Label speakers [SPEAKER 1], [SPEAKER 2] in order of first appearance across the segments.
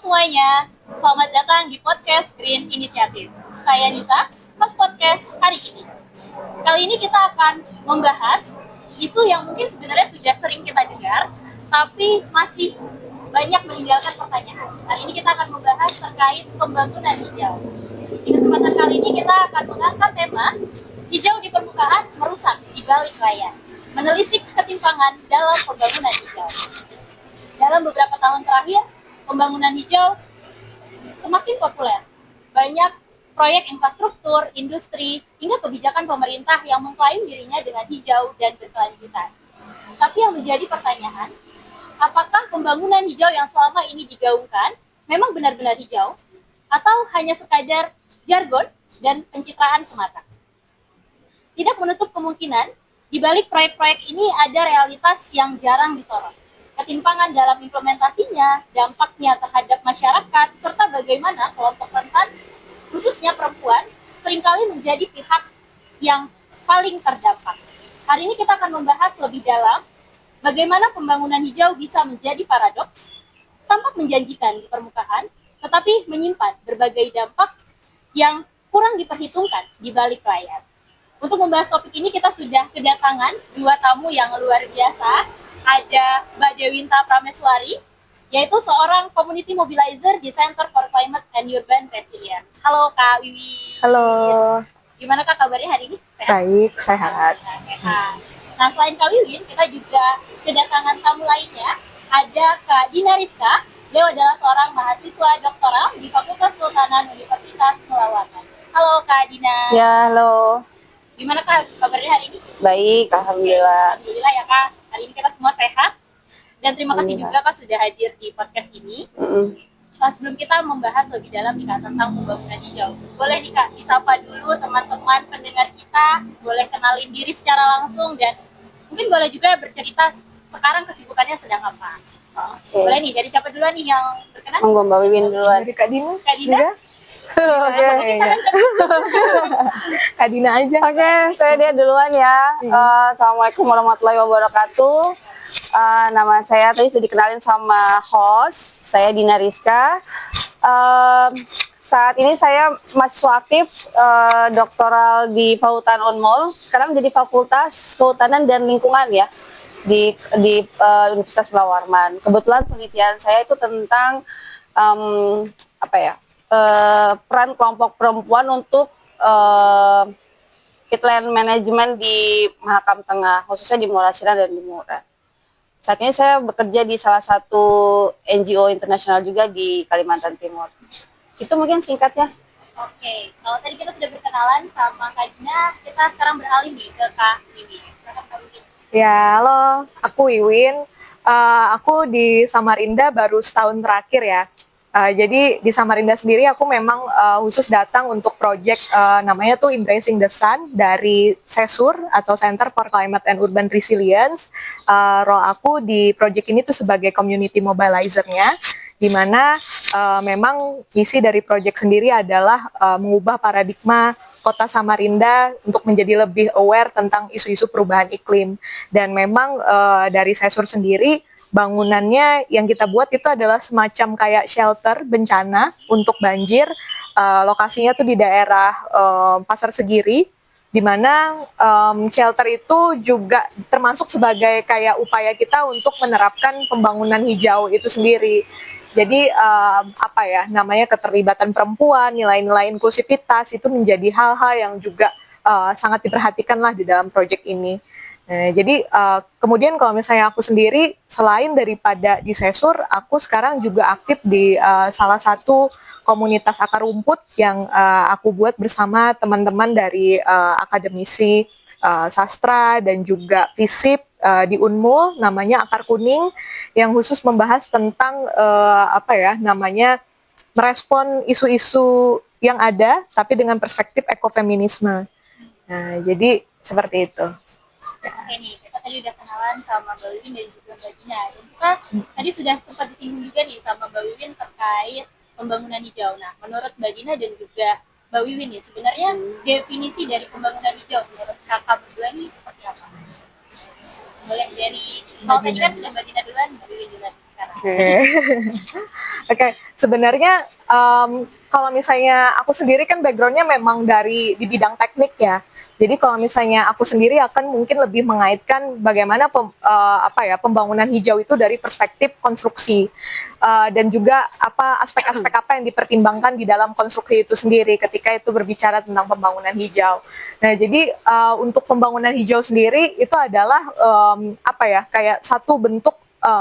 [SPEAKER 1] semuanya, selamat datang di podcast Green Initiative. Saya Nisa, host podcast hari ini. Kali ini kita akan membahas isu yang mungkin sebenarnya sudah sering kita dengar, tapi masih banyak meninggalkan pertanyaan. Hari ini kita akan membahas terkait pembangunan hijau. Di kesempatan kali ini kita akan mengangkat tema hijau di permukaan merusak di balik layar, menelisik ketimpangan dalam pembangunan hijau. Dalam beberapa tahun terakhir, pembangunan hijau semakin populer. Banyak proyek infrastruktur, industri, hingga kebijakan pemerintah yang mengklaim dirinya dengan hijau dan berkelanjutan. Tapi yang menjadi pertanyaan, apakah pembangunan hijau yang selama ini digaungkan memang benar-benar hijau? Atau hanya sekadar jargon dan pencitraan semata? Tidak menutup kemungkinan, di balik proyek-proyek ini ada realitas yang jarang disorot. Ketimpangan dalam implementasinya, dampaknya terhadap masyarakat, serta bagaimana kelompok rentan, khususnya perempuan, seringkali menjadi pihak yang paling terdampak. Hari ini kita akan membahas lebih dalam bagaimana pembangunan hijau bisa menjadi paradoks, tampak menjanjikan di permukaan, tetapi menyimpan berbagai dampak yang kurang diperhitungkan di balik layar. Untuk membahas topik ini kita sudah kedatangan dua tamu yang luar biasa. Ada Mbak Dewinta Prameswari, yaitu seorang community mobilizer di Center for Climate and Urban Resilience. Halo Kak Wiwi.
[SPEAKER 2] Halo.
[SPEAKER 1] Gimana Kak kabarnya hari ini?
[SPEAKER 2] Sehat? Baik, sehat.
[SPEAKER 1] Sehat. Nah, selain Kak Wiwin, kita juga kedatangan tamu lainnya. Ada Kak Dina Rizka. Beliau adalah seorang mahasiswa doktoral di Fakultas Kehutanan Universitas Melawatan. Halo Kak Dina.
[SPEAKER 2] Ya, halo.
[SPEAKER 1] Gimana Kak kabarnya hari ini?
[SPEAKER 2] Baik, alhamdulillah.
[SPEAKER 1] Alhamdulillah ya Kak. Hari ini kita semua sehat. Dan terima kasih juga Kak sudah hadir di podcast ini. Sebelum kita membahas lebih dalam nih Kak tentang pembangunan hijau, boleh nih Kak disapa dulu teman-teman pendengar kita, boleh kenalin diri secara langsung dan mungkin boleh juga bercerita sekarang kesibukannya sedang apa. Boleh nih, dari siapa duluan nih yang berkenan?
[SPEAKER 2] Monggo Mbak Wiwin duluan.
[SPEAKER 3] Dari Kak Dina.
[SPEAKER 1] Kak Dina?
[SPEAKER 2] Oke.
[SPEAKER 3] Kak Dina aja.
[SPEAKER 2] Oke, saya dia duluan ya. Assalamualaikum warahmatullahi wabarakatuh. Nama saya tadi sudah dikenalin sama host. Saya Dina Rizka. Saat ini saya mahasiswa aktif doktoral di Fakultas Unmul. Sekarang menjadi Fakultas Kehutanan dan Lingkungan ya di Universitas Melawatan. Kebetulan penelitian saya itu tentang peran kelompok perempuan untuk peatland management di Mahakam Tengah, khususnya di Muara Siram dan di Mura. Saat ini saya bekerja di salah satu NGO internasional juga di Kalimantan Timur. Itu mungkin singkatnya.
[SPEAKER 1] Oke, kalau tadi kita sudah berkenalan sama Kak Dina, kita sekarang beralih nih ke Kak Wiwi.
[SPEAKER 3] Ya, halo. Aku Wiwin. Aku di Samarinda baru setahun terakhir ya. Jadi di Samarinda sendiri aku memang khusus datang untuk project namanya tuh Embracing the Sun dari CESUR atau Center for Climate and Urban Resilience. Role aku di project ini tuh sebagai community mobilizer-nya, di mana memang misi dari project sendiri adalah mengubah paradigma kota Samarinda untuk menjadi lebih aware tentang isu-isu perubahan iklim. Dan memang dari CESUR sendiri bangunannya yang kita buat itu adalah semacam kayak shelter bencana untuk banjir. Lokasinya tuh di daerah Pasar Segiri, di mana shelter itu juga termasuk sebagai kayak upaya kita untuk menerapkan pembangunan hijau itu sendiri. Jadi namanya keterlibatan perempuan, nilai-nilai inklusivitas itu menjadi hal-hal yang juga sangat diperhatikan lah di dalam proyek ini. Nah, jadi kemudian kalau misalnya aku sendiri, selain daripada di CESUR, aku sekarang juga aktif di salah satu komunitas akar rumput yang aku buat bersama teman-teman dari akademisi sastra dan juga FISIP di Unmul, namanya Akar Kuning, yang khusus membahas tentang merespon isu-isu yang ada, tapi dengan perspektif ekofeminisme. Nah, jadi seperti itu.
[SPEAKER 1] Oke nih, kita tadi udah kenalan sama Mbak Wiwin dan juga Mbak Dina. Dan kita tadi sudah sempat disinggung juga nih sama Mbak Wiwin terkait pembangunan hijau. Nah, menurut Mbak Dina dan juga Mbak Wiwin nih, sebenarnya definisi dari pembangunan hijau menurut kakak berdua ini seperti apa? Boleh dari, kalau tadi kan sudah Mbak Dina duluan, Mbak Wiwin duluan sekarang.
[SPEAKER 3] Oke. Oke, sebenarnya kalau misalnya aku sendiri kan backgroundnya memang di bidang teknik ya. Jadi kalau misalnya aku sendiri akan mungkin lebih mengaitkan bagaimana pembangunan hijau itu dari perspektif konstruksi. Dan juga aspek-aspek apa yang dipertimbangkan di dalam konstruksi itu sendiri ketika itu berbicara tentang pembangunan hijau. Nah, jadi untuk pembangunan hijau sendiri itu adalah kayak satu bentuk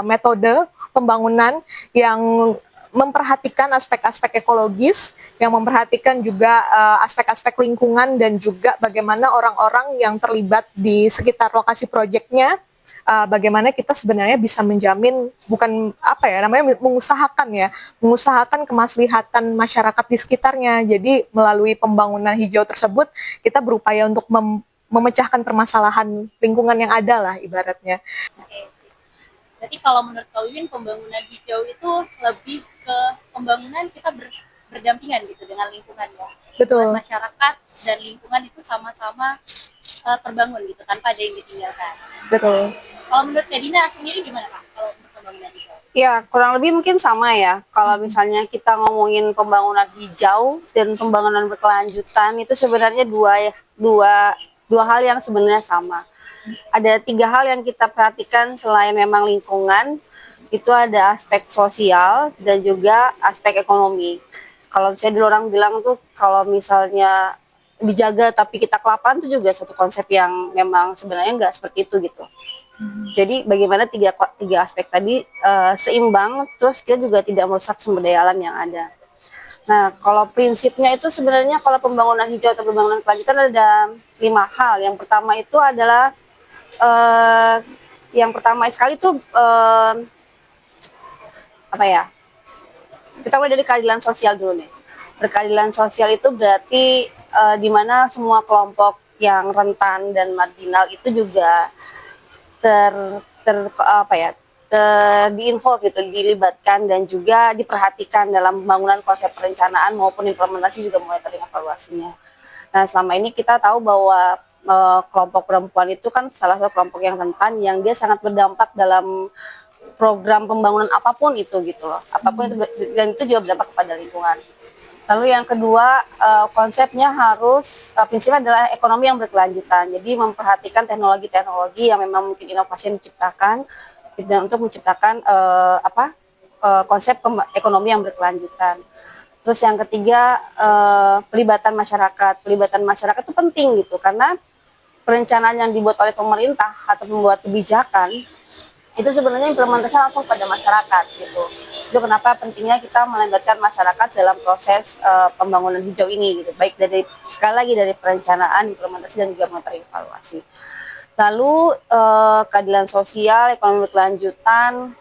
[SPEAKER 3] metode pembangunan yang memperhatikan aspek-aspek ekologis, yang memperhatikan juga aspek-aspek lingkungan dan juga bagaimana orang-orang yang terlibat di sekitar lokasi proyeknya, bagaimana kita sebenarnya bisa menjamin mengusahakan kemaslihatan masyarakat di sekitarnya. Jadi melalui pembangunan hijau tersebut kita berupaya untuk memecahkan permasalahan lingkungan yang ada lah ibaratnya.
[SPEAKER 1] Oke. Berarti kalau menurut Kak Wiwin, pembangunan hijau itu lebih ke pembangunan kita berdampingan gitu dengan lingkungan ya.
[SPEAKER 3] Betul.
[SPEAKER 1] Buat masyarakat dan lingkungan itu sama-sama terbangun gitu tanpa ada yang ditinggalkan.
[SPEAKER 3] Betul.
[SPEAKER 1] Kalau menurut Kak Dina sendiri gimana Kak kalau untuk pembangunan hijau?
[SPEAKER 2] Ya, kurang lebih mungkin sama ya. Kalau misalnya kita ngomongin pembangunan hijau dan pembangunan berkelanjutan itu sebenarnya dua hal yang sebenarnya sama. Ada 3 hal yang kita perhatikan selain memang lingkungan, itu ada aspek sosial dan juga aspek ekonomi. Kalau misalnya dulu orang bilang tuh kalau misalnya dijaga tapi kita kelaparan itu juga satu konsep yang memang sebenarnya nggak seperti itu gitu. Jadi bagaimana tiga aspek tadi seimbang, terus kita juga tidak merusak sumber daya alam yang ada. Nah, kalau prinsipnya itu sebenarnya kalau pembangunan hijau atau pembangunan kelanjutan ada 5 hal. Yang pertama itu adalah yang pertama sekali itu kita mulai dari keadilan sosial dulu nih. Berkeadilan sosial itu berarti di mana semua kelompok yang rentan dan marginal itu juga di-involve gitu, dilibatkan dan juga diperhatikan dalam pembangunan konsep perencanaan maupun implementasi juga mulai evaluasinya. Nah, selama ini kita tahu bahwa kelompok perempuan itu kan salah satu kelompok yang rentan yang dia sangat berdampak dalam program pembangunan apapun itu gitu loh. Apapun itu, dan itu juga berdampak kepada lingkungan. Lalu yang kedua, konsepnya prinsipnya adalah ekonomi yang berkelanjutan. Jadi memperhatikan teknologi-teknologi yang memang mungkin inovasi yang diciptakan dan untuk menciptakan konsep ekonomi yang berkelanjutan. Terus yang ketiga, pelibatan masyarakat. Pelibatan masyarakat itu penting gitu karena perencanaan yang dibuat oleh pemerintah atau membuat kebijakan itu sebenarnya implementasi langsung pada masyarakat gitu. Itu kenapa pentingnya kita melibatkan masyarakat dalam proses pembangunan hijau ini gitu. Baik sekali lagi dari perencanaan, implementasi dan juga monitoring evaluasi. Lalu keadilan sosial, ekonomi berkelanjutan,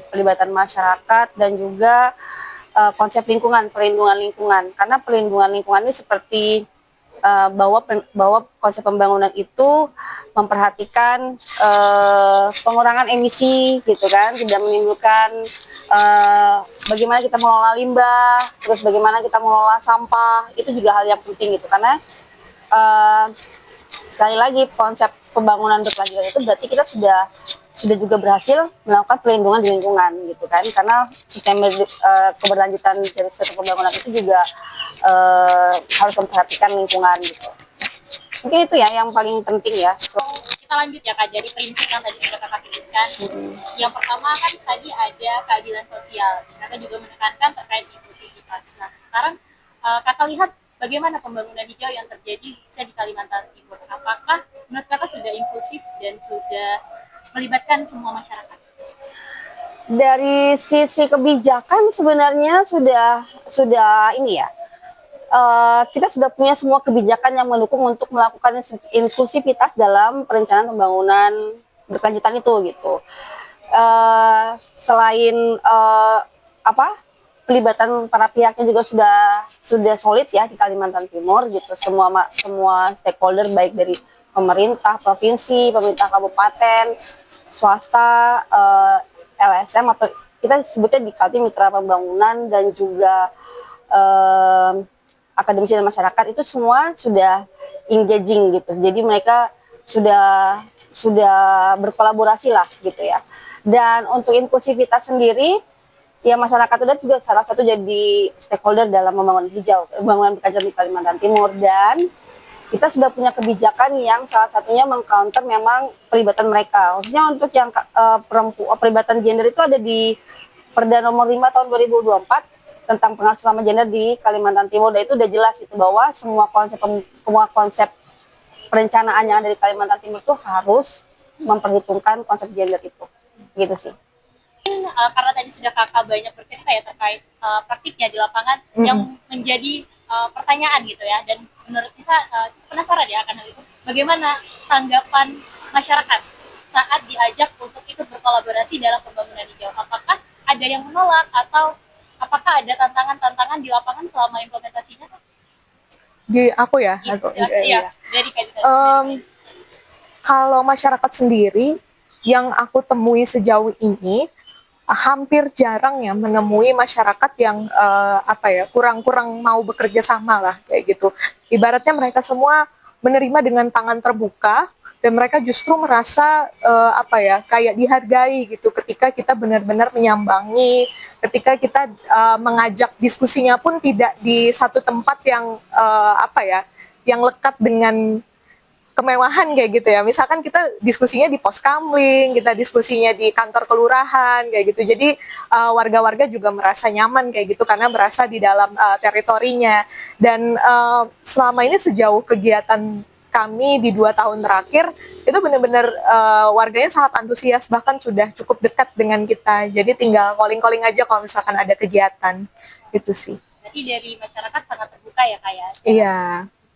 [SPEAKER 2] pelibatan masyarakat dan juga konsep lingkungan, perlindungan lingkungan. Karena perlindungan lingkungan ini seperti bahwa konsep pembangunan itu memperhatikan pengurangan emisi gitu kan, tidak menimbulkan bagaimana kita mengelola limbah, terus bagaimana kita mengelola sampah, itu juga hal yang penting gitu karena sekali lagi konsep pembangunan berkelanjutan itu berarti kita sudah juga berhasil melakukan perlindungan di lingkungan gitu kan, karena sistem keberlanjutan dari suatu pembangunan itu juga harus memperhatikan lingkungan gitu. Mungkin itu ya yang paling penting ya.
[SPEAKER 1] Kita lanjut ya Kak, jadi prinsip yang tadi sudah Kakak sebutkan. Yang pertama kan tadi ada keadilan sosial. Kakak juga menekankan terkait inklusivitas. Nah, sekarang Kakak lihat bagaimana pembangunan hijau yang terjadi di Kalimantan Timur. Apakah menurut Kakak sudah inklusif dan sudah melibatkan semua masyarakat?
[SPEAKER 2] Dari sisi kebijakan sebenarnya sudah ini ya. Kita sudah punya semua kebijakan yang mendukung untuk melakukan inklusivitas dalam perencanaan pembangunan berkelanjutan itu gitu. Selain pelibatan para pihaknya juga sudah solid ya di Kalimantan Timur gitu. Semua stakeholder baik dari pemerintah provinsi, pemerintah kabupaten, swasta, LSM atau kita sebutnya di Kaltim Mitra Pembangunan dan juga akademisi dan masyarakat itu semua sudah engaging gitu. Jadi mereka sudah berkolaborasi lah gitu ya. Dan untuk inklusivitas sendiri, ya masyarakat adat juga salah satu jadi stakeholder dalam pembangunan hijau, pembangunan berkelanjutan di Kalimantan Timur. Dan kita sudah punya kebijakan yang salah satunya mengcounter memang pelibatan mereka, khususnya untuk yang pelibatan gender itu ada di Perda nomor 5 tahun 2024 tentang pengaruh selama gender di Kalimantan Timur. Dan itu udah jelas gitu bahwa semua konsep perencanaan yang ada di Kalimantan Timur itu harus memperhitungkan konsep gender itu, gitu sih.
[SPEAKER 1] Karena tadi sudah kakak banyak bercerita ya terkait praktiknya di lapangan yang menjadi pertanyaan gitu ya, dan menurut Nisa penasaran ya akan hal itu, bagaimana tanggapan masyarakat saat diajak untuk ikut berkolaborasi dalam pembangunan hijau? Apakah ada yang menolak atau apakah ada tantangan-tantangan di lapangan selama implementasinya?
[SPEAKER 3] Di aku ya,
[SPEAKER 1] Iya, dari
[SPEAKER 3] kalau masyarakat sendiri yang aku temui sejauh ini, hampir jarang ya menemui masyarakat yang kurang-kurang mau bekerja sama lah kayak gitu. Ibaratnya mereka semua menerima dengan tangan terbuka, dan mereka justru merasa kayak dihargai gitu ketika kita benar-benar menyambangi, ketika kita mengajak diskusinya pun tidak di satu tempat yang yang lekat dengan kemewahan kayak gitu ya. Misalkan kita diskusinya di pos kamling, kita diskusinya di kantor kelurahan kayak gitu. Jadi warga-warga juga merasa nyaman kayak gitu karena berasa di dalam teritorinya. Dan selama ini sejauh kegiatan kami di 2 tahun terakhir itu benar-benar warganya sangat antusias, bahkan sudah cukup dekat dengan kita. Jadi tinggal calling-calling aja kalau misalkan ada kegiatan gitu sih.
[SPEAKER 1] Jadi dari masyarakat sangat terbuka ya Kak ya?
[SPEAKER 3] Iya.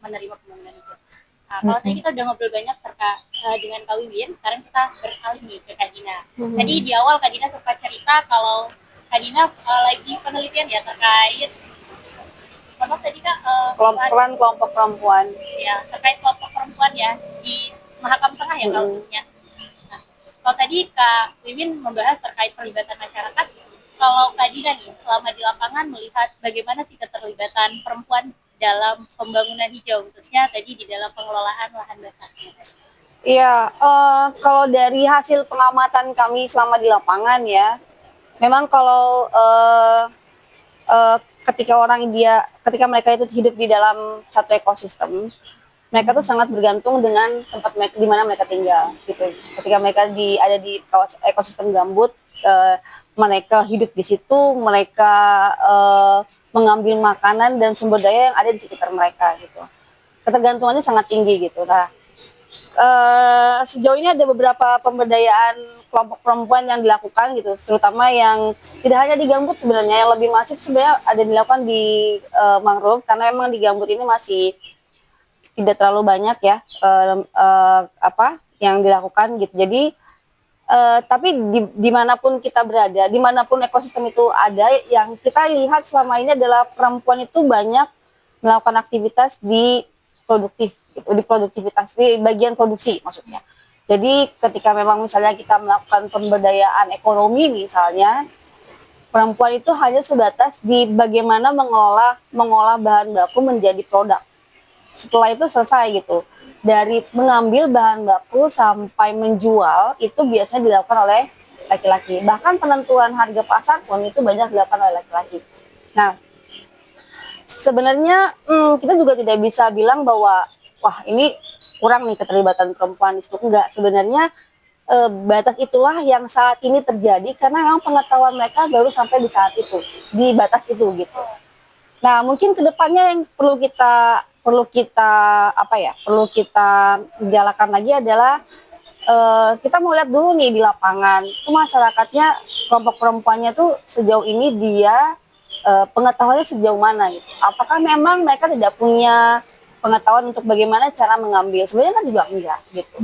[SPEAKER 1] Menerima pembangunan itu. Nah, kalau tadi kita udah ngobrol banyak terkait dengan Kak Wiwin, sekarang kita beralih nih ke Kak Dina. Tadi di awal Kak Dina sempat cerita kalau Kak Dina lagi penelitian ya terkait tadi Kak
[SPEAKER 2] kelompok perempuan.
[SPEAKER 1] Ya, terkait kelompok perempuan ya di Mahakam Tengah ya khususnya. Nah, kalau tadi Kak Wiwin membahas terkait perlibatan masyarakat, kalau Kak Dina nih selama di lapangan melihat bagaimana sih keterlibatan perempuan dalam pembangunan hijau, khususnya tadi di dalam pengelolaan lahan basah?
[SPEAKER 2] Iya, kalau dari hasil pengamatan kami selama di lapangan ya, memang kalau ketika mereka itu hidup di dalam satu ekosistem, mereka tuh sangat bergantung dengan tempat mereka, di mana mereka tinggal gitu. Ketika mereka ada di ekosistem gambut, mereka hidup di situ, mereka mengambil makanan dan sumber daya yang ada di sekitar mereka gitu. Ketergantungannya sangat tinggi gitu. Nah, sejauh ini ada beberapa pemberdayaan kelompok perempuan yang dilakukan gitu, terutama yang tidak hanya di gambut sebenarnya, yang lebih masif sebenarnya ada dilakukan di mangrove, karena memang di gambut ini masih tidak terlalu banyak ya yang dilakukan gitu. Jadi tapi dimanapun kita berada, dimanapun ekosistem itu ada, yang kita lihat selama ini adalah perempuan itu banyak melakukan aktivitas di produktivitas di bagian produksi maksudnya. Jadi ketika memang misalnya kita melakukan pemberdayaan ekonomi misalnya, perempuan itu hanya sebatas di bagaimana mengolah bahan baku menjadi produk. Setelah itu selesai gitu. Dari mengambil bahan baku sampai menjual itu biasanya dilakukan oleh laki-laki. Bahkan penentuan harga pasar pun itu banyak dilakukan oleh laki-laki. Nah, sebenarnya kita juga tidak bisa bilang bahwa wah ini kurang nih keterlibatan perempuan di situ. Enggak, sebenarnya batas itulah yang saat ini terjadi karena memang pengetahuan mereka baru sampai di saat itu, di batas itu gitu. Nah, mungkin kedepannya yang perlu kita galakan lagi adalah kita mau lihat dulu nih di lapangan itu masyarakatnya, kelompok perempuannya tuh sejauh ini dia pengetahuannya sejauh mana gitu. Apakah memang mereka tidak punya pengetahuan untuk bagaimana cara mengambil? Sebenarnya kan juga enggak gitu.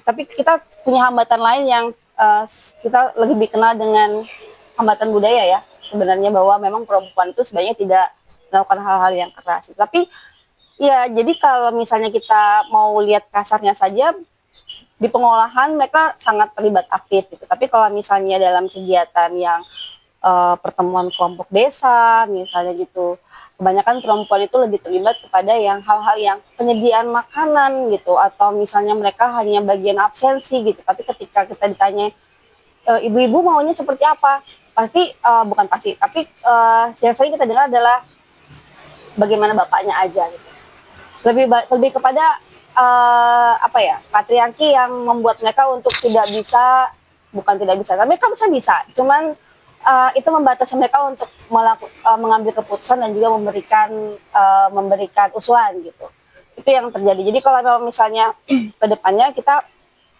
[SPEAKER 2] Tapi kita punya hambatan lain yang kita lebih dikenal dengan hambatan budaya ya. Sebenarnya bahwa memang perempuan itu sebenarnya tidak melakukan hal-hal yang keras. Tapi ya jadi kalau misalnya kita mau lihat kasarnya saja, di pengolahan mereka sangat terlibat aktif gitu. Tapi kalau misalnya dalam kegiatan yang pertemuan kelompok desa misalnya gitu, kebanyakan perempuan itu lebih terlibat kepada yang hal-hal yang penyediaan makanan gitu, atau misalnya mereka hanya bagian absensi gitu. Tapi ketika kita ditanya ibu-ibu maunya seperti apa. Pasti bukan pasti, tapi yang sering kita dengar adalah bagaimana bapaknya aja gitu. Lebih kepada apa ya, patriarki yang membuat mereka untuk tidak bisa, bukan tidak bisa, tapi mereka bisa, cuman itu membatasi mereka untuk mengambil keputusan dan juga memberikan usulan gitu. Itu yang terjadi. Jadi kalau memang misalnya ke depannya kita,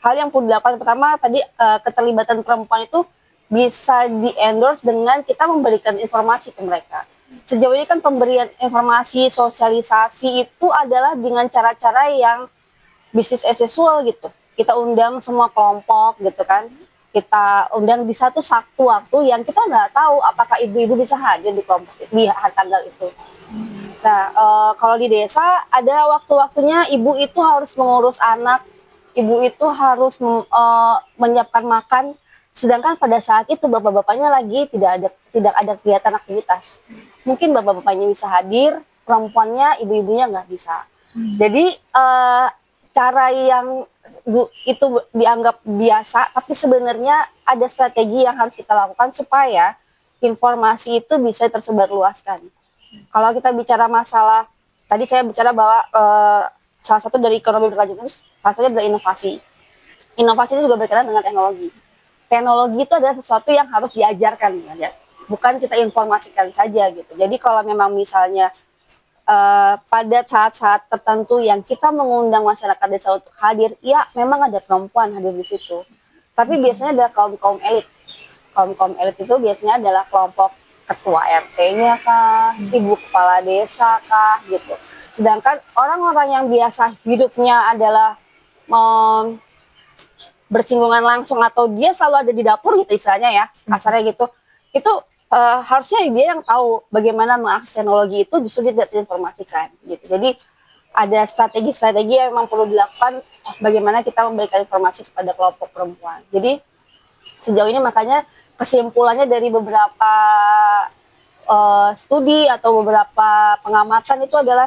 [SPEAKER 2] hal yang perlu dilakukan pertama tadi, keterlibatan perempuan itu bisa di-endorse dengan kita memberikan informasi ke mereka. Sejauh ini kan pemberian informasi, sosialisasi itu adalah dengan cara-cara yang business as usual gitu. Kita undang semua kelompok gitu kan. Kita undang di satu waktu yang kita nggak tahu apakah ibu-ibu bisa hadir di kelompok di tanggal itu. Nah, kalau di desa ada waktu-waktunya ibu itu harus mengurus anak, ibu itu harus menyiapkan makan, sedangkan pada saat itu bapak-bapaknya lagi tidak ada kegiatan aktivitas. Mungkin bapak-bapaknya bisa hadir, perempuannya, ibu-ibunya nggak bisa. Jadi cara yang itu dianggap biasa, tapi sebenarnya ada strategi yang harus kita lakukan supaya informasi itu bisa tersebar luaskan. Kalau kita bicara masalah, tadi saya bicara bahwa salah satu dari ekonomi berkelanjutan itu salah satunya adalah inovasi. Inovasi itu juga berkaitan dengan teknologi. Teknologi itu adalah sesuatu yang harus diajarkan, ya. Bukan kita informasikan saja gitu. Jadi kalau memang misalnya pada saat-saat tertentu yang kita mengundang masyarakat desa untuk hadir, ya memang ada perempuan hadir di situ. Tapi biasanya ada kaum elit. Kaum elit itu biasanya adalah kelompok ketua RT-nya kah, ibu kepala desa kah, gitu. Sedangkan orang-orang yang biasa hidupnya adalah bersinggungan langsung atau dia selalu ada di dapur gitu istilahnya ya, kasarnya gitu, itu harusnya dia yang tahu bagaimana mengakses teknologi itu, justru dia tidak diinformasikan gitu. Jadi ada strategi-strategi yang memang perlu dilakukan bagaimana kita memberikan informasi kepada kelompok perempuan. Jadi sejauh ini makanya kesimpulannya dari beberapa studi atau beberapa pengamatan itu adalah,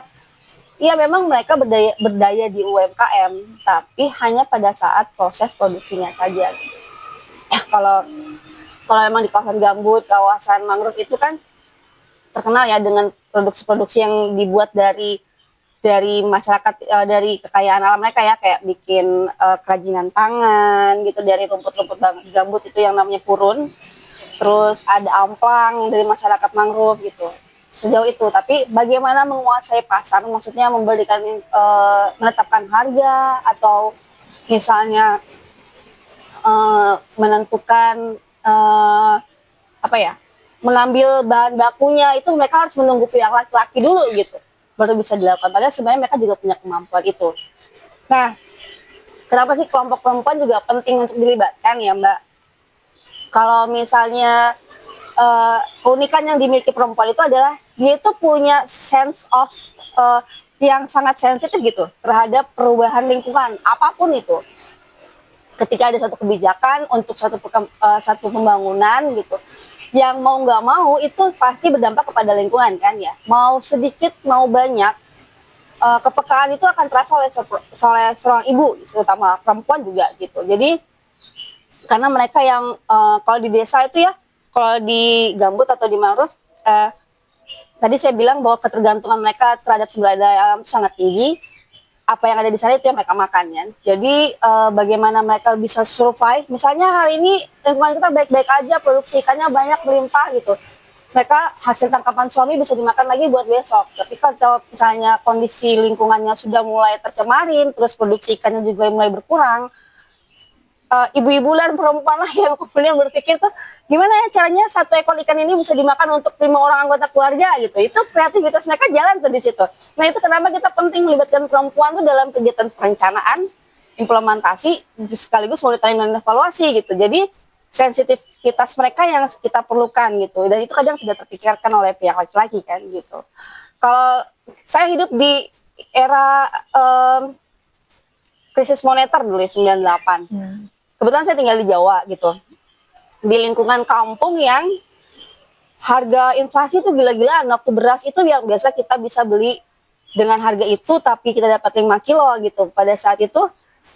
[SPEAKER 2] ya memang mereka berdaya di UMKM, tapi hanya pada saat proses produksinya saja. Kalau memang di kawasan gambut, kawasan mangrove itu kan terkenal ya dengan produksi-produksi yang dibuat dari masyarakat, dari kekayaan alam mereka ya, kayak bikin kerajinan tangan gitu dari rumput-rumput gambut itu yang namanya purun. Terus ada amplang dari masyarakat mangrove gitu. Sejauh itu, tapi bagaimana menguasai pasar, maksudnya memberikan menetapkan harga atau misalnya menentukan apa ya, mengambil bahan bakunya, itu mereka harus menunggu pihak laki-laki dulu gitu, baru bisa dilakukan. Padahal sebenarnya mereka juga punya kemampuan itu. Nah, kenapa sih kelompok perempuan juga penting untuk dilibatkan ya Mbak? Kalau misalnya keunikan yang dimiliki perempuan itu adalah dia itu punya sense of yang sangat sensitif gitu terhadap perubahan lingkungan apapun itu. Ketika ada satu kebijakan untuk satu pembangunan gitu, yang mau nggak mau itu pasti berdampak kepada lingkungan kan ya. Mau sedikit mau banyak, kepekaan itu akan terasa oleh seorang ibu, terutama perempuan juga gitu. Jadi karena mereka yang kalau di desa itu ya, kalau di gambut atau di mangrove, tadi saya bilang bahwa ketergantungan mereka terhadap sumber daya alam sangat tinggi. Apa yang ada di sana itu yang mereka makan kan. Jadi bagaimana mereka bisa survive. Misalnya hari ini lingkungan kita baik-baik aja, produksi ikannya banyak melimpah gitu. Mereka hasil tangkapan suami bisa dimakan lagi buat besok. Tapi kalau misalnya kondisi lingkungannya sudah mulai tercemarin, terus produksi ikannya juga mulai berkurang, ibu-ibu dan perempuan lah yang kemudian berpikir tuh gimana ya caranya satu ekor ikan ini bisa dimakan untuk 5 orang anggota keluarga gitu. Itu kreativitas mereka jalan tuh di situ. Nah itu kenapa kita penting melibatkan perempuan tuh dalam kegiatan perencanaan, implementasi, sekaligus monitoring dan evaluasi gitu. Jadi sensitivitas mereka yang kita perlukan gitu. Dan itu kadang tidak terpikirkan oleh pihak laki-laki kan gitu. Kalau saya hidup di era krisis moneter dulu ya 98. Kebetulan saya tinggal di Jawa gitu, di lingkungan kampung yang harga inflasi itu gila-gilaan. Waktu beras itu yang biasa kita bisa beli dengan harga itu, tapi kita dapat 5 kilo gitu. Pada saat itu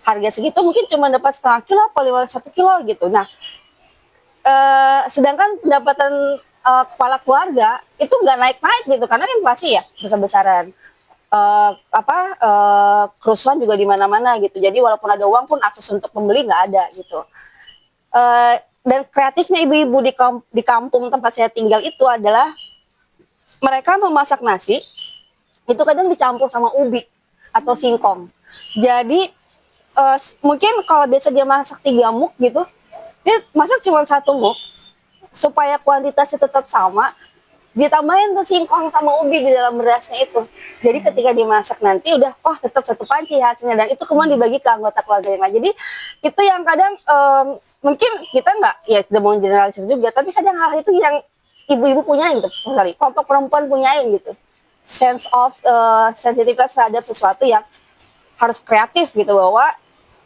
[SPEAKER 2] harga segitu mungkin cuma dapat setengah kilo atau 1 kilo gitu. Nah sedangkan pendapatan kepala keluarga itu nggak naik-naik gitu karena inflasi ya besar-besaran. Kerusuhan juga di mana-mana gitu. Jadi walaupun ada uang pun akses untuk membeli nggak ada gitu. Dan kreatifnya ibu-ibu di kampung tempat saya tinggal itu adalah mereka memasak nasi itu kadang dicampur sama ubi atau singkong. Jadi mungkin kalau biasa dia masak 3 muk gitu, dia masak cuma 1 muk supaya kuantitasnya tetap sama. Ditambahin tuh singkong sama ubi di dalam berasnya itu. Jadi ketika dimasak nanti udah tetap satu panci hasilnya, dan itu kemudian dibagi ke anggota keluarga yang lain. Jadi itu yang kadang mungkin kita tidak mau generalisir juga, tapi kadang hal itu yang ibu-ibu punyain gitu, kelompok perempuan punyain gitu. Sense of sensitivitas terhadap sesuatu yang harus kreatif gitu, bahwa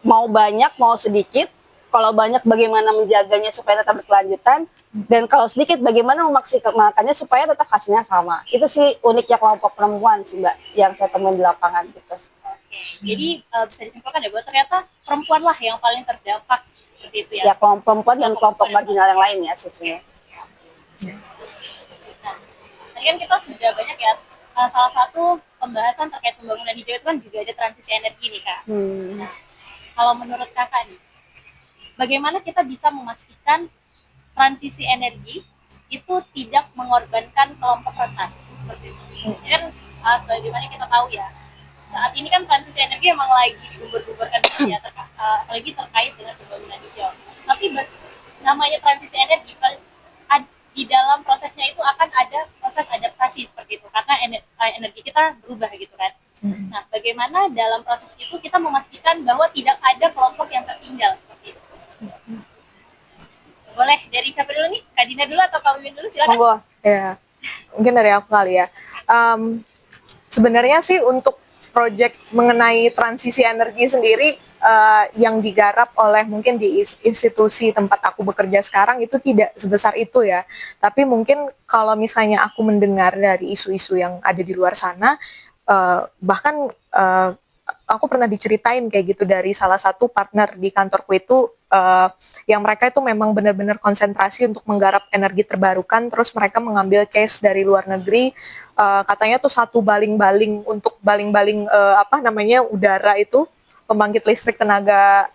[SPEAKER 2] mau banyak mau sedikit, kalau banyak bagaimana menjaganya supaya tetap berkelanjutan, dan kalau sedikit bagaimana memaksimalkannya supaya tetap hasilnya sama. Itu sih uniknya kelompok perempuan sih Mbak, yang saya temuin di lapangan gitu.
[SPEAKER 1] Jadi bisa disimpulkan ya bahwa ternyata perempuan lah yang paling terdampak seperti itu ya.
[SPEAKER 2] Ya, kelompok perempuan dan kelompok marginal yang lain ya sebenarnya.
[SPEAKER 1] Nah, tadi kan kita sudah banyak ya, salah satu pembahasan terkait pembangunan hijau itu kan juga ada transisi energi nih Kak. Nah, kalau menurut Kakak nih, bagaimana kita bisa memastikan transisi energi itu tidak mengorbankan kelompok rentan seperti itu? Kan sebagaimana kita tahu ya, saat ini kan transisi energi emang lagi digembur-gemburkan ya, apalagi terkait dengan pembangunan hijau. Tapi namanya transisi energi, di dalam prosesnya itu akan ada proses adaptasi seperti itu, karena energi kita berubah gitu kan. Nah, bagaimana dalam proses itu kita memastikan bahwa tidak ada kelompok yang tertinggal seperti itu? Boleh dari siapa dulu nih? Kak Dina dulu atau Kak Wiwin dulu, silakan.
[SPEAKER 2] Monggo.
[SPEAKER 3] Ya, mungkin dari aku kali ya. Sebenarnya sih untuk proyek mengenai transisi energi sendiri yang digarap oleh mungkin di institusi tempat aku bekerja sekarang itu tidak sebesar itu ya. Tapi mungkin kalau misalnya aku mendengar dari isu-isu yang ada di luar sana, bahkan aku pernah diceritain kayak gitu dari salah satu partner di kantorku itu, yang mereka itu memang benar-benar konsentrasi untuk menggarap energi terbarukan, terus mereka mengambil case dari luar negeri, katanya tuh satu baling-baling untuk baling-baling udara itu, pembangkit listrik tenaga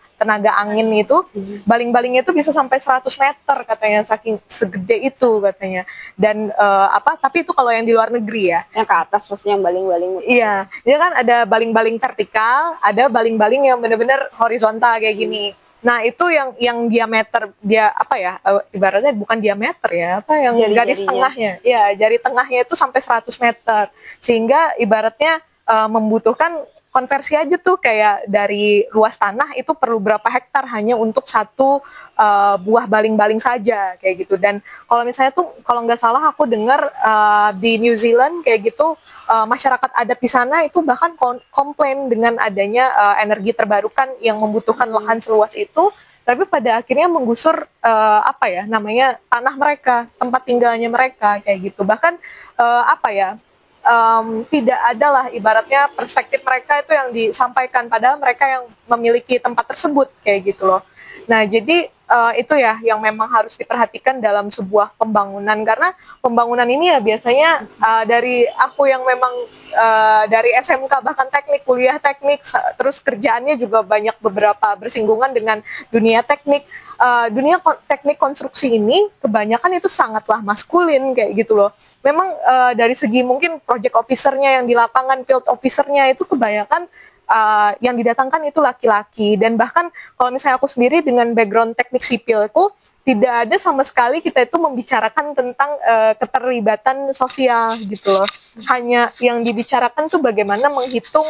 [SPEAKER 3] angin itu, baling-balingnya itu bisa sampai 100 meter katanya, saking segede itu katanya. Dan tapi itu kalau yang di luar negeri ya.
[SPEAKER 2] Yang ke atas maksudnya yang baling-baling.
[SPEAKER 3] Iya, dia kan ada baling-baling vertikal, ada baling-baling yang benar-benar horizontal kayak gini. Nah, itu yang diameter dia ibaratnya bukan diameter ya, yang garis tengahnya. Ya, jari tengahnya itu sampai 100 meter. Sehingga ibaratnya membutuhkan konversi aja tuh, kayak dari luas tanah itu perlu berapa hektar hanya untuk satu buah baling-baling saja kayak gitu. Dan kalau misalnya tuh kalau nggak salah aku dengar di New Zealand kayak gitu, masyarakat adat di sana itu bahkan komplain dengan adanya energi terbarukan yang membutuhkan lahan seluas itu, tapi pada akhirnya menggusur tanah mereka, tempat tinggalnya mereka kayak gitu. Bahkan tidak adalah ibaratnya perspektif mereka itu yang disampaikan, padahal mereka yang memiliki tempat tersebut kayak gitu loh. Nah, jadi itu ya yang memang harus diperhatikan dalam sebuah pembangunan, karena pembangunan ini ya biasanya dari aku yang memang dari SMK bahkan teknik, kuliah teknik, terus kerjaannya juga banyak beberapa bersinggungan dengan dunia teknik. Dunia teknik konstruksi ini kebanyakan itu sangatlah maskulin kayak gitu loh. Memang dari segi mungkin project officer-nya yang di lapangan, field officer-nya itu kebanyakan yang didatangkan itu laki-laki. Dan bahkan kalau misalnya aku sendiri dengan background teknik sipilku, tidak ada sama sekali kita itu membicarakan tentang keterlibatan sosial gitu loh. Hanya yang dibicarakan tuh bagaimana menghitung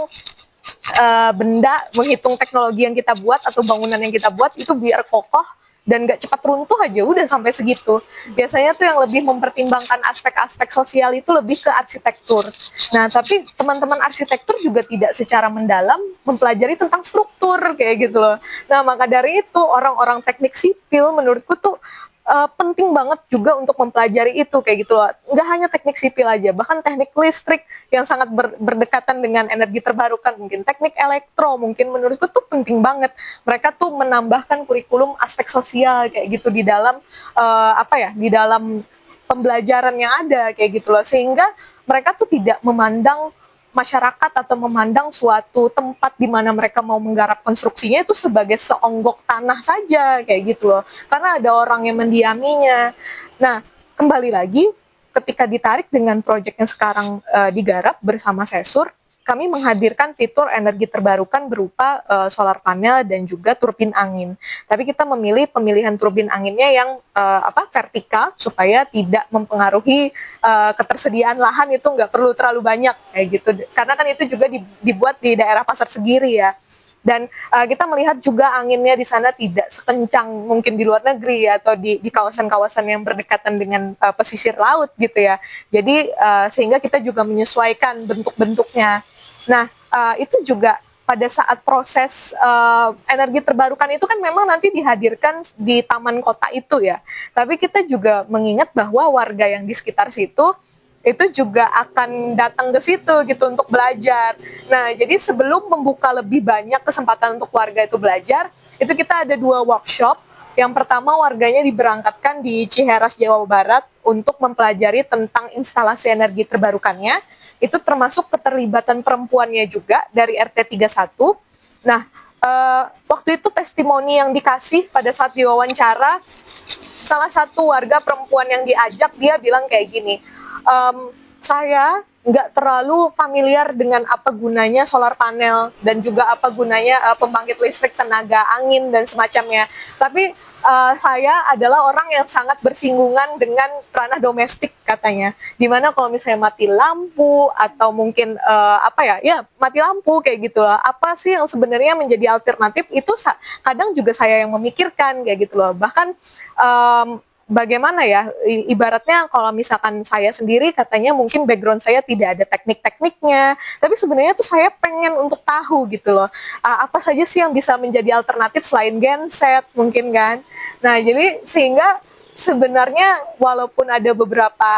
[SPEAKER 3] benda, menghitung teknologi yang kita buat atau bangunan yang kita buat itu biar kokoh dan nggak cepat runtuh aja, udah sampai segitu. Biasanya tuh yang lebih mempertimbangkan aspek-aspek sosial itu lebih ke arsitektur. Nah, tapi teman-teman arsitektur juga tidak secara mendalam mempelajari tentang struktur kayak gitu loh. Nah, maka dari itu orang-orang teknik sipil menurutku tuh penting banget juga untuk mempelajari itu kayak gitu loh. Nggak hanya teknik sipil aja, bahkan teknik listrik yang sangat berdekatan dengan energi terbarukan, mungkin teknik elektro, mungkin menurutku tuh penting banget. Mereka tuh menambahkan kurikulum aspek sosial kayak gitu di dalam di dalam pembelajaran yang ada kayak gitu loh, sehingga mereka tuh tidak memandang masyarakat atau memandang suatu tempat di mana mereka mau menggarap konstruksinya itu sebagai seonggok tanah saja kayak gitu loh, karena ada orang yang mendiaminya. Nah, kembali lagi ketika ditarik dengan proyek yang sekarang digarap bersama Sesur, kami menghadirkan fitur energi terbarukan berupa solar panel dan juga turbin angin. Tapi kita memilih pemilihan turbin anginnya yang vertikal supaya tidak mempengaruhi ketersediaan lahan, itu nggak perlu terlalu banyak kayak gitu. Karena kan itu juga dibuat di daerah Pasar Segiri ya. Dan kita melihat juga anginnya di sana tidak sekencang mungkin di luar negeri atau di kawasan-kawasan yang berdekatan dengan pesisir laut gitu ya. Jadi sehingga kita juga menyesuaikan bentuk-bentuknya. Nah, itu juga pada saat proses energi terbarukan itu kan memang nanti dihadirkan di taman kota itu ya. Tapi kita juga mengingat bahwa warga yang di sekitar situ itu juga akan datang ke situ gitu untuk belajar. Nah, jadi sebelum membuka lebih banyak kesempatan untuk warga itu belajar, itu kita ada 2 workshop. Yang pertama warganya diberangkatkan di Ciheras, Jawa Barat untuk mempelajari tentang instalasi energi terbarukannya. Itu termasuk keterlibatan perempuannya juga dari RT 31. Nah, waktu itu testimoni yang dikasih pada saat diwawancara, salah satu warga perempuan yang diajak, dia bilang kayak gini, saya nggak terlalu familiar dengan apa gunanya solar panel dan juga apa gunanya pembangkit listrik tenaga angin dan semacamnya. Tapi saya adalah orang yang sangat bersinggungan dengan ranah domestik katanya. Dimana kalau misalnya mati lampu atau mungkin mati lampu kayak gitu lah. Apa sih yang sebenarnya menjadi alternatif itu kadang juga saya yang memikirkan kayak gitu loh. Bahkan bagaimana ya, ibaratnya kalau misalkan saya sendiri katanya mungkin background saya tidak ada teknik-tekniknya, tapi sebenarnya tuh saya pengen untuk tahu gitu loh, apa saja sih yang bisa menjadi alternatif selain genset mungkin kan. Nah, jadi sehingga sebenarnya walaupun ada beberapa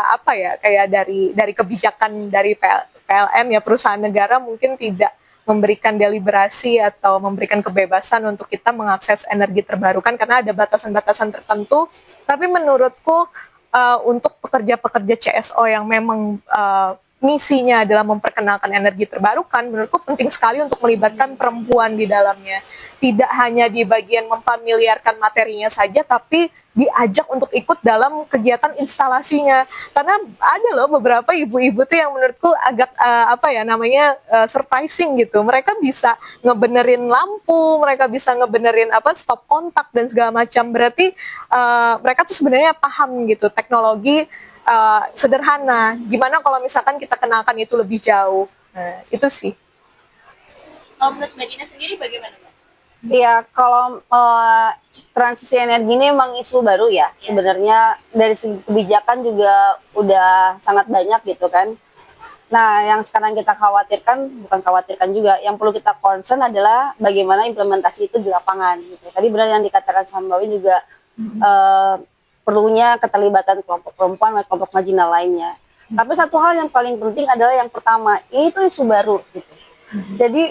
[SPEAKER 3] kayak dari kebijakan dari PLN ya, perusahaan negara mungkin tidak memberikan deliberasi atau memberikan kebebasan untuk kita mengakses energi terbarukan karena ada batasan-batasan tertentu. Tapi menurutku untuk pekerja-pekerja CSO yang memang misinya adalah memperkenalkan energi terbarukan, menurutku penting sekali untuk melibatkan perempuan di dalamnya. Tidak hanya di bagian memfamiliarkan materinya saja, tapi diajak untuk ikut dalam kegiatan instalasinya. Karena ada loh beberapa ibu-ibu tuh yang menurutku agak surprising gitu. Mereka bisa ngebenerin lampu, mereka bisa ngebenerin stop kontak dan segala macam. Berarti mereka tuh sebenarnya paham gitu teknologi sederhana. Gimana kalau misalkan kita kenalkan itu lebih jauh? Nah, itu sih.
[SPEAKER 1] Kalau menurut Mbak Dina sendiri bagaimana, Mbak?
[SPEAKER 2] Ya, kalau transisi energi ini memang isu baru ya. Sebenarnya dari segi kebijakan juga udah sangat banyak gitu kan. Nah, yang sekarang kita bukan khawatirkan juga, yang perlu kita concern adalah bagaimana implementasi itu di lapangan gitu. Tadi benar yang dikatakan sama Mbak Win juga, perlunya keterlibatan kelompok perempuan dan kelompok marginal lainnya. Tapi satu hal yang paling penting adalah yang pertama, itu isu baru gitu. Jadi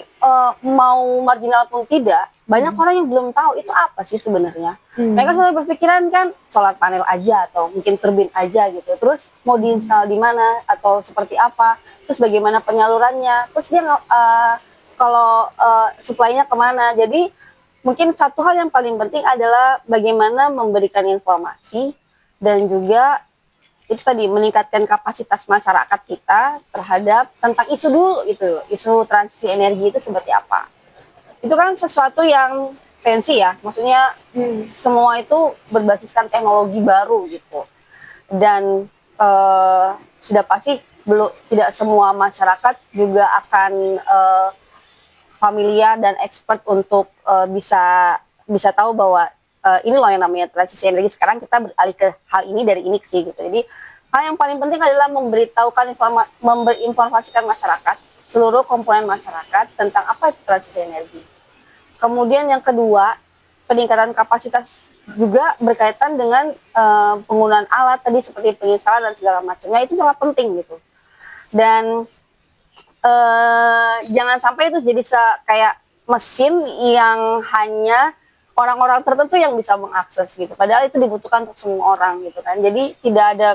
[SPEAKER 2] mau marginal pun tidak, banyak orang yang belum tahu itu apa sih sebenarnya. Mereka selalu berpikiran kan solar panel aja atau mungkin turbin aja gitu. Terus mau diinstal di mana atau seperti apa, terus bagaimana penyalurannya, terus dia kalau supply-nya kemana. Jadi mungkin satu hal yang paling penting adalah bagaimana memberikan informasi dan juga itu tadi meningkatkan kapasitas masyarakat kita terhadap tentang isu dulu itu, isu transisi energi itu seperti apa. Itu kan sesuatu yang fancy ya, maksudnya semua itu berbasiskan teknologi baru gitu. Dan sudah pasti tidak semua masyarakat juga akan familiar dan expert untuk bisa tahu bahwa ini loh yang namanya transisi energi. Sekarang kita beralih ke hal ini dari ini sih gitu. Jadi hal yang paling penting adalah menginformasikan masyarakat, seluruh komponen masyarakat tentang apa itu transisi energi. Kemudian yang kedua, peningkatan kapasitas juga berkaitan dengan penggunaan alat tadi seperti penginstalan dan segala macamnya, itu sangat penting gitu. Dan jangan sampai itu jadi kayak mesin yang hanya orang-orang tertentu yang bisa mengakses gitu. Padahal itu dibutuhkan untuk semua orang gitu kan. Jadi tidak ada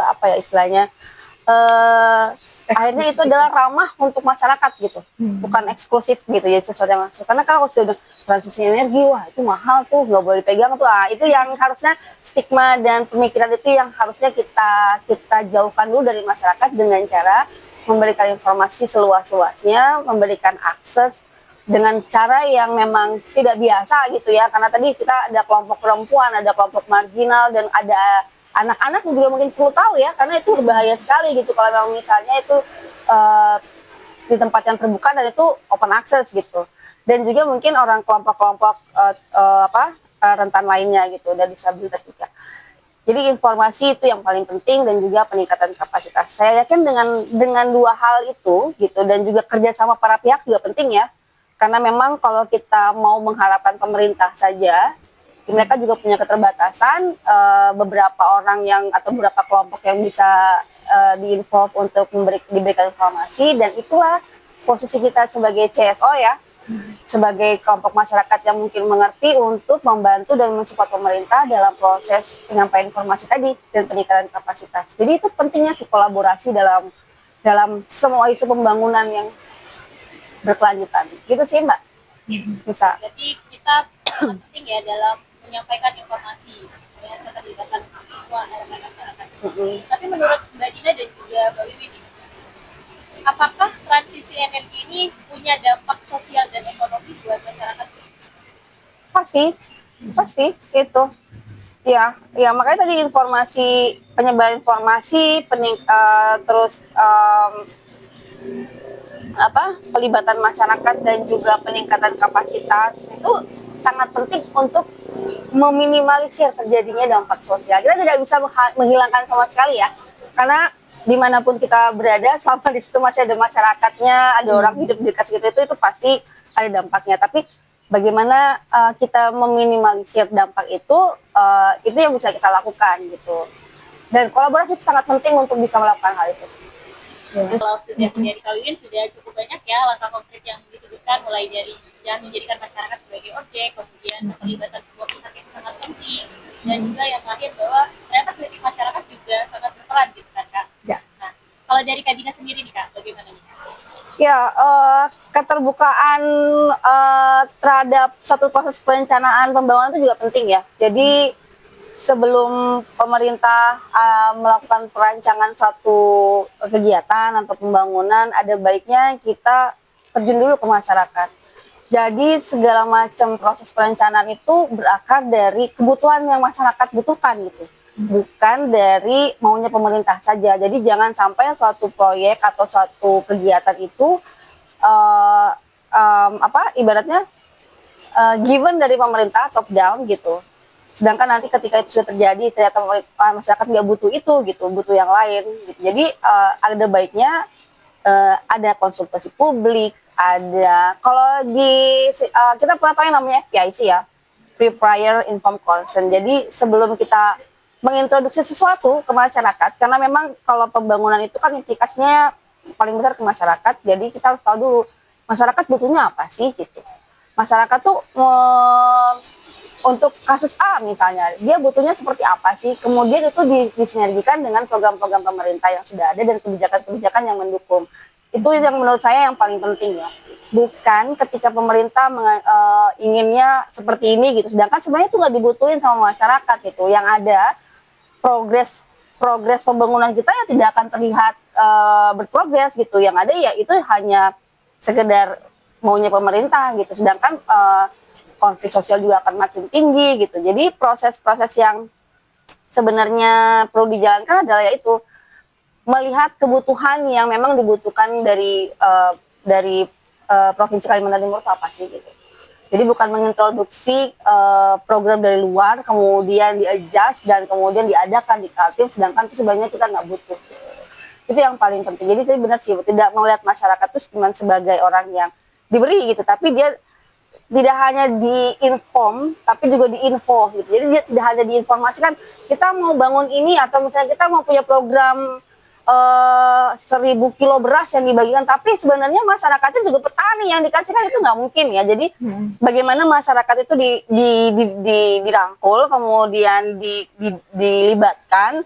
[SPEAKER 2] apa ya istilahnya, akhirnya itu adalah ramah untuk masyarakat gitu, bukan eksklusif gitu ya sesuatu yang masuk. Karena kalau sudah transisi energi, wah itu mahal tuh, nggak boleh dipegang tuh. Itu yang harusnya stigma dan pemikiran itu yang harusnya kita jauhkan dulu dari masyarakat dengan cara memberikan informasi seluas-luasnya, memberikan akses dengan cara yang memang tidak biasa gitu ya. Karena tadi kita ada kelompok perempuan, ada kelompok marginal, dan ada anak-anak juga mungkin perlu tahu ya, karena itu berbahaya sekali gitu kalau memang misalnya itu di tempat yang terbuka dan itu open access gitu. Dan juga mungkin orang kelompok-kelompok rentan lainnya gitu, dan disabilitas juga. Jadi informasi itu yang paling penting, dan juga peningkatan kapasitas. Saya yakin dengan dua hal itu gitu, dan juga kerjasama para pihak juga penting ya. Karena memang kalau kita mau mengharapkan pemerintah saja, mereka juga punya keterbatasan, beberapa orang yang atau beberapa kelompok yang bisa di-involve untuk diberikan informasi, dan itulah posisi kita sebagai CSO ya, sebagai kelompok masyarakat yang mungkin mengerti untuk membantu dan mensupport pemerintah dalam proses penyampaian informasi tadi dan peningkatan kapasitas. Jadi itu pentingnya sih kolaborasi dalam semua isu pembangunan yang berkelanjutan. Gitu sih Mbak. Bisa.
[SPEAKER 1] Jadi kita penting ya dalam menyampaikan informasi dengan keterlibatan semua elemen masyarakat. Tapi menurut Mbak Dina dan juga Mbak Wiwin, apakah transisi energi ini punya dampak sosial dan ekonomi buat masyarakat?
[SPEAKER 2] Pasti itu. Ya makanya tadi penyebaran informasi, terus pelibatan masyarakat dan juga peningkatan kapasitas itu sangat penting untuk meminimalisir terjadinya dampak sosial. Kita tidak bisa menghilangkan sama sekali ya, karena dimanapun kita berada, selama di situ masih ada masyarakatnya, ada orang hidup di dekat itu pasti ada dampaknya. Tapi bagaimana kita meminimalisir dampak itu yang bisa kita lakukan gitu. Dan kolaborasi itu sangat penting untuk bisa melakukan hal itu.
[SPEAKER 1] Kalau sudah dari Kalian sudah cukup banyak ya langkah konkret yang disebutkan, mulai dari jangan menjadikan masyarakat sebagai objek, kemudian keterlibatan sebuah pihak yang sangat penting, dan juga yang terakhir bahwa ternyata kritik masyarakat juga sangat berperan gitu kan Kak.
[SPEAKER 2] Ya.
[SPEAKER 1] Nah, kalau dari Kak Dina sendiri nih Kak, bagaimana nih?
[SPEAKER 2] Ya, keterbukaan terhadap satu proses perencanaan pembangunan itu juga penting ya. Jadi sebelum pemerintah melakukan perancangan satu kegiatan atau pembangunan, ada baiknya kita terjun dulu ke masyarakat. Jadi segala macam proses perencanaan itu berakar dari kebutuhan yang masyarakat butuhkan gitu, bukan dari maunya pemerintah saja. Jadi jangan sampai suatu proyek atau suatu kegiatan itu ibaratnya given dari pemerintah top down gitu. Sedangkan nanti ketika itu sudah terjadi ternyata masyarakat nggak butuh itu gitu, butuh yang lain gitu. Jadi ada baiknya ada konsultasi publik, ada kalau kita pernah tahu yang namanya PIC ya, Pre Prior Informed Consent. Jadi sebelum kita mengintroduksi sesuatu ke masyarakat, karena memang kalau pembangunan itu kan implikasinya paling besar ke masyarakat, jadi kita harus tahu dulu masyarakat butuhnya apa sih gitu. Masyarakat tuh untuk kasus A misalnya, dia butuhnya seperti apa sih, kemudian itu disinergikan dengan program-program pemerintah yang sudah ada dan kebijakan-kebijakan yang mendukung. Itu yang menurut saya yang paling penting ya, bukan ketika pemerintah inginnya seperti ini gitu, sedangkan sebenarnya itu nggak dibutuhin sama masyarakat gitu. Yang ada progres pembangunan kita ya tidak akan terlihat berprogres gitu. Yang ada ya itu hanya sekedar maunya pemerintah gitu, sedangkan konflik sosial juga akan makin tinggi gitu. Jadi proses-proses yang sebenarnya perlu dijalankan adalah yaitu melihat kebutuhan yang memang dibutuhkan dari Provinsi Kalimantan Timur itu apa sih gitu. Jadi bukan mengintroduksi program dari luar kemudian di-adjust dan kemudian diadakan di Kaltim, sedangkan itu sebenarnya kita nggak butuh. Itu yang paling penting. Jadi saya benar sih tidak melihat masyarakat itu cuma sebagai orang yang diberi gitu, tapi dia tidak hanya diinform tapi juga diinfo gitu. Jadi dia tidak hanya diinformasikan kita mau bangun ini atau misalnya kita mau punya program 1.000 kilo beras yang dibagikan, tapi sebenarnya masyarakatnya juga petani yang dikasihkan, itu nggak mungkin ya. Jadi bagaimana masyarakat itu dirangkul, kemudian dilibatkan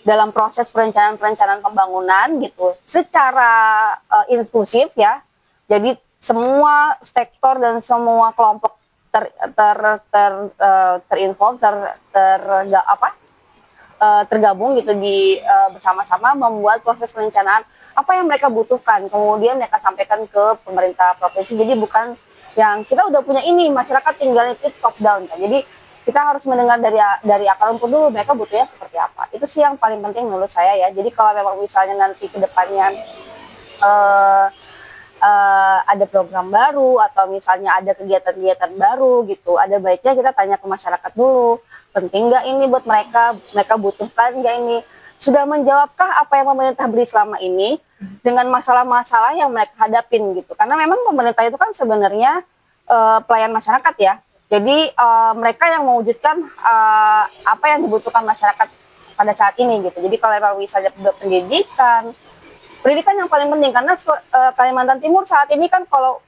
[SPEAKER 2] dalam proses perencanaan pembangunan gitu secara inklusif ya. Jadi semua sektor dan semua kelompok tergabung gitu bersama-sama membuat proses perencanaan apa yang mereka butuhkan, kemudian mereka sampaikan ke pemerintah provinsi. Jadi bukan yang kita udah punya ini, masyarakat tinggal itu top down kan. Jadi kita harus mendengar dari akar rumput dulu mereka butuhnya seperti apa. Itu sih yang paling penting menurut saya ya. Jadi kalau memang misalnya nanti ke depannya ada program baru atau misalnya ada kegiatan-kegiatan baru gitu, ada baiknya kita tanya ke masyarakat dulu, penting nggak ini buat mereka, mereka butuhkan nggak ini, sudah menjawabkah apa yang pemerintah beri selama ini dengan masalah-masalah yang mereka hadapin gitu. Karena memang pemerintah itu kan sebenarnya pelayan masyarakat ya, jadi mereka yang mewujudkan apa yang dibutuhkan masyarakat pada saat ini gitu. Jadi kalau misalnya pendidikan yang paling penting, karena Kalimantan Timur saat ini kan kalau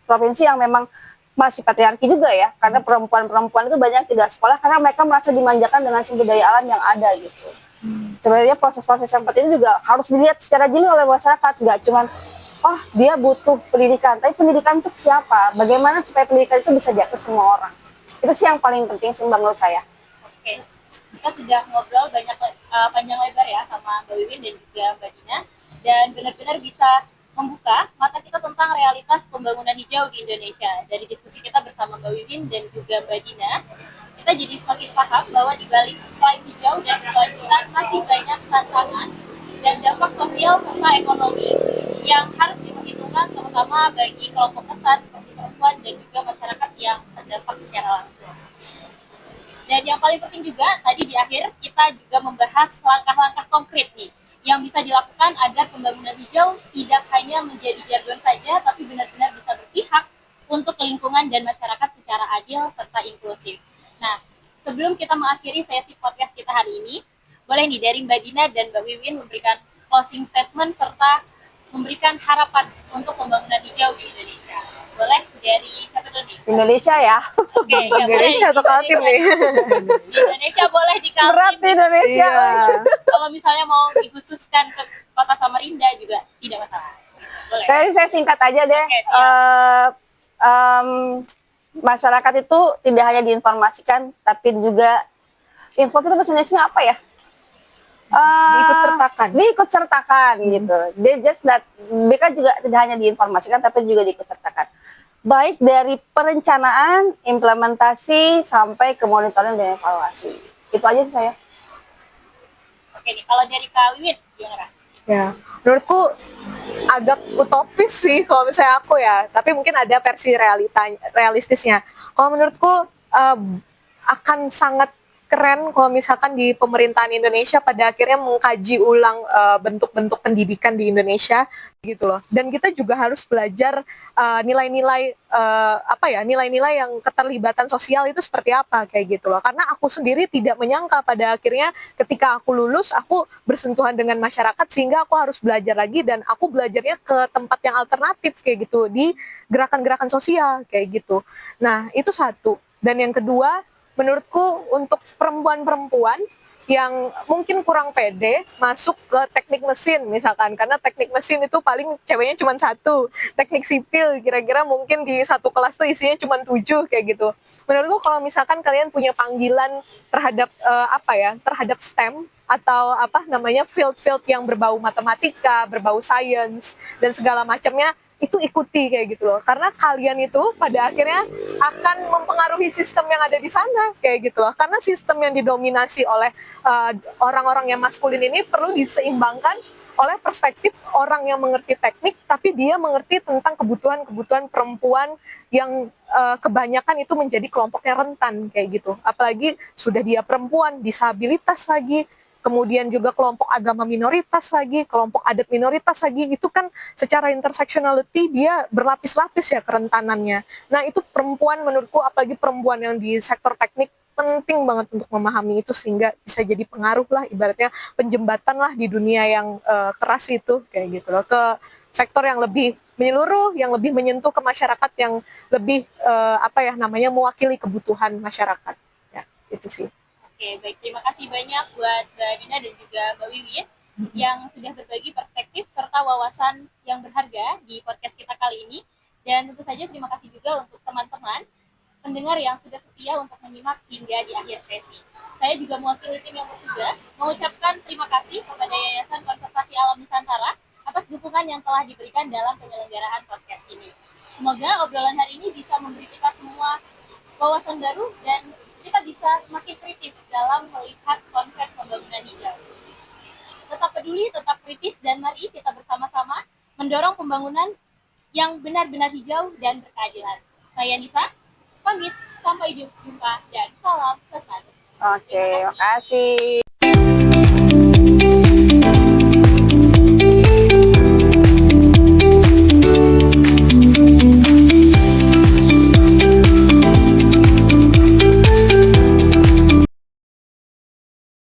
[SPEAKER 2] provinsi yang memang masih patriarki juga ya, karena perempuan-perempuan itu banyak tidak sekolah karena mereka merasa dimanjakan dengan sumber daya alam yang ada gitu. Sebenarnya proses-proses seperti itu juga harus dilihat secara jeli oleh masyarakat, nggak cuman oh dia butuh pendidikan, tapi pendidikan untuk siapa? Bagaimana supaya pendidikan itu bisa diakses semua orang? Itu sih yang paling penting sih menurut saya.
[SPEAKER 1] Oke, kita sudah ngobrol banyak panjang lebar ya sama Mbak Wiwin dan juga Mbak Dina, dan benar-benar bisa membuka mata kita tentang realitas pembangunan hijau di Indonesia. Dari diskusi kita bersama Mbak Wiwin dan juga Mbak Dina, kita jadi semakin paham bahwa di balik klaim hijau dan kelanjutan masih banyak tantangan dan dampak sosial serta ekonomi yang harus diperhitungkan, terutama bagi kelompok rentan seperti perempuan dan juga masyarakat yang terdampak secara langsung. Dan yang paling penting juga, tadi di akhir kita juga membahas langkah-langkah konkret nih yang bisa dilakukan agar pembangunan hijau tidak hanya menjadi jargon saja, tapi benar-benar bisa berpihak untuk lingkungan dan masyarakat secara adil serta inklusif. Nah, sebelum kita mengakhiri sesi podcast kita hari ini, boleh nih dari Mbak Dina dan Mbak Wiwin memberikan closing statement serta memberikan harapan untuk pembangunan hijau di Indonesia. Boleh dari siapa dulu nih?
[SPEAKER 2] Indonesia ya.
[SPEAKER 1] Oke, ya
[SPEAKER 3] Indonesia atau Kaltim nih?
[SPEAKER 1] Indonesia boleh di Kaltim.
[SPEAKER 2] Berat di Indonesia.
[SPEAKER 3] Iya.
[SPEAKER 1] Kalau misalnya mau dikhususkan ke Kota Samarinda juga tidak masalah. Boleh.
[SPEAKER 2] Saya singkat aja deh.
[SPEAKER 1] Oke, siap.
[SPEAKER 2] Masyarakat itu tidak hanya diinformasikan, tapi juga info itu bahasa Indonesia apa ya? Diikut sertakan gitu. They just that mereka juga tidak hanya diinformasikan, tapi juga diikut sertakan. Baik dari perencanaan, implementasi sampai ke monitoring dan evaluasi. Itu aja sih saya.
[SPEAKER 1] Oke nih, kalau dari Kak Wiwin gimana?
[SPEAKER 3] Ya, menurutku agak utopis sih kalau misalnya aku ya, tapi mungkin ada versi realistisnya. Kalau menurutku akan sangat keren kalau misalkan di pemerintahan Indonesia pada akhirnya mengkaji ulang bentuk-bentuk pendidikan di Indonesia gitu loh. Dan kita juga harus belajar nilai-nilai nilai-nilai yang keterlibatan sosial itu seperti apa kayak gitu loh. Karena aku sendiri tidak menyangka pada akhirnya ketika aku lulus aku bersentuhan dengan masyarakat sehingga aku harus belajar lagi, dan aku belajarnya ke tempat yang alternatif kayak gitu di gerakan-gerakan sosial kayak gitu. Nah, itu satu. Dan yang kedua, menurutku untuk perempuan-perempuan yang mungkin kurang pede masuk ke teknik mesin misalkan, karena teknik mesin itu paling ceweknya cuma satu, teknik sipil kira-kira mungkin di satu kelas tuh isinya cuma 7 kayak gitu. Menurutku kalau misalkan kalian punya panggilan terhadap terhadap STEM atau field-field yang berbau matematika, berbau sains dan segala macamnya, itu ikuti kayak gitu loh, karena kalian itu pada akhirnya akan mempengaruhi sistem yang ada di sana kayak gitu loh, karena sistem yang didominasi oleh orang-orang yang maskulin ini perlu diseimbangkan oleh perspektif orang yang mengerti teknik tapi dia mengerti tentang kebutuhan-kebutuhan perempuan yang kebanyakan itu menjadi kelompok yang rentan kayak gitu, apalagi sudah dia perempuan, disabilitas lagi, kemudian juga kelompok agama minoritas lagi, kelompok adat minoritas lagi, itu kan secara intersectionality dia berlapis-lapis ya kerentanannya. Nah itu perempuan menurutku, apalagi perempuan yang di sektor teknik, penting banget untuk memahami itu sehingga bisa jadi pengaruh lah, ibaratnya penjembatan lah di dunia yang keras itu, kayak gitu loh, ke sektor yang lebih menyeluruh, yang lebih menyentuh ke masyarakat, yang lebih mewakili kebutuhan masyarakat. Ya, itu sih.
[SPEAKER 1] Oke, baik. Terima kasih banyak buat Mbak Dina dan juga Mbak Wiwin yang sudah berbagi perspektif serta wawasan yang berharga di podcast kita kali ini. Dan tentu saja terima kasih juga untuk teman-teman pendengar yang sudah setia untuk menyimak hingga di akhir sesi. Saya juga mewakili tim yang bertugas mengucapkan terima kasih kepada Yayasan Konservasi Alam Nusantara atas dukungan yang telah diberikan dalam penyelenggaraan podcast ini. Semoga obrolan hari ini bisa memberi kita semua wawasan baru dan kita bisa semakin kritis dalam melihat konsep pembangunan hijau. Tetap peduli, tetap kritis, dan mari kita bersama-sama mendorong pembangunan yang benar-benar hijau dan berkeadilan. Saya Nisa, pamit, sampai jumpa, dan salam sesat.
[SPEAKER 2] Oke, makasih.